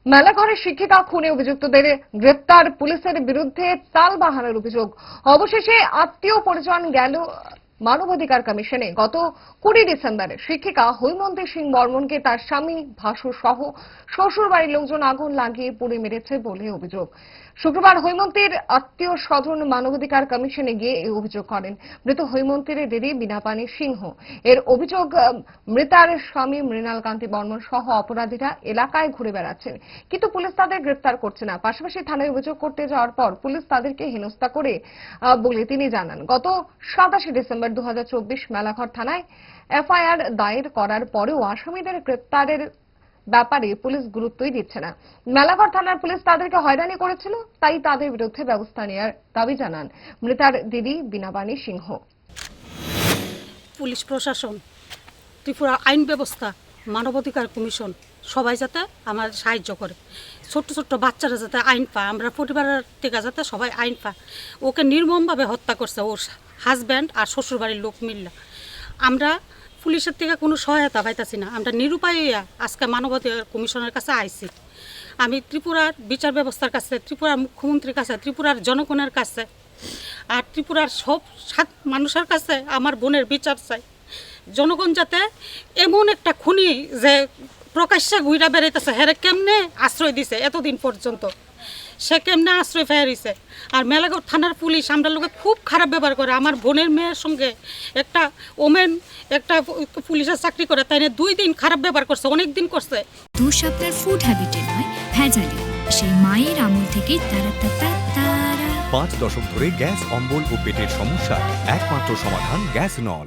মেলাঘরে শিক্ষিকা খুনে অভিযুক্তদের গ্রেপ্তার, পুলিশের বিরুদ্ধে তালবাহানার অভিযোগ। অবশেষে আত্মীয় পরিজন গেল মানবাধিকার কমিশনে। গত 20 ডিসেম্বর শিক্ষিকা হৈমন্তী সিং বর্মনকে তার স্বামী, ভাসুর সহ শ্বশুর বাড়ির লোকজন আগুন লাগিয়ে পুড়ে মেরেছে বলে অভিযোগ। শুক্রবার হৈমন্তীর আত্মীয় স্বজন মানবাধিকার কমিশনে গিয়ে এই অভিযোগ করেন। মৃত হৈমন্তীর দিদি বীণাপানি সিংহ। এর অভিযোগ, মৃতার স্বামী মৃণাল কান্তি বর্মন সহ অপরাধীরা এলাকায় ঘুরে বেড়াচ্ছেন, কিন্তু পুলিশ তাদের গ্রেপ্তার করছে না। পাশাপাশি থানায় অভিযোগ করতে যাওয়ার পর পুলিশ তাদেরকে হেনস্থা করে বলে তিনি জানান। গত 27 ডিসেম্বর 2024 মেলাঘর থানায় এফআইআর দায়ের করার পরেও আসামিদের গ্রেপ্তারের ব্যাপারে পুলিশ গুরুত্বই দিচ্ছে না। মেলাঘর থানার পুলিশ তাদেরকে হয়রানি করেছিল, তাই তাদের বিরুদ্ধে ব্যবস্থা নেওয়ার দাবি জানান মৃতার দিদি বীণাপানি সিংহ। পুলিশ প্রশাসন, ত্রিপুরা আইন ব্যবস্থা, মানবাধিকার কমিশন সবাই যাতে আমার সাহায্য করে, ছোট্ট ছোট্ট বাচ্চারা যাতে আইন পায়, আমরা পরিবারের থেকে যাতে সবাই আইন পায়। ওকে নির্মমভাবে হত্যা করছে ওর হাজব্যান্ড আর শ্বশুরবাড়ির লোক মিললা। আমরা পুলিশের থেকে কোনো সহায়তা পাইতেছি না। আমরা নিরুপায় আজকে মানবাধিকার কমিশনের কাছে আইছি। আমি ত্রিপুরার বিচার ব্যবস্থার কাছে, ত্রিপুরার মুখ্যমন্ত্রীর কাছে, ত্রিপুরার জনগণের কাছে আর ত্রিপুরার সব মানুষের কাছে আমার বোনের বিচার চাই। জনগণ যাতে এমন একটা খুনি যে প্রকাশ্যে ঘুরা বেড়াইতেছে, হেরে কেমনে আশ্রয় দিছে এতদিন পর্যন্ত, সে কেমনে আশ্রয় ফেরিছে। আর মেলাঘর থানার পুলিশ আমরা লোকে খুব খারাপ ব্যবহার করে। আমার বোনের মেয়ের সঙ্গে একটা ওমেন একটা পুলিশের চাকরি করে, তাই না 2 দিন খারাপ ব্যবহার করছে, অনেক দিন করছে। 2 সপ্তাহের ফুড হ্যাবিটে নয়, ভেজালে সেই মায়ের আমল থেকেই তারা 5 দশক ধরে গ্যাস, অম্বল ও পেটের সমস্যা একমাত্র সমাধান গ্যাস নল।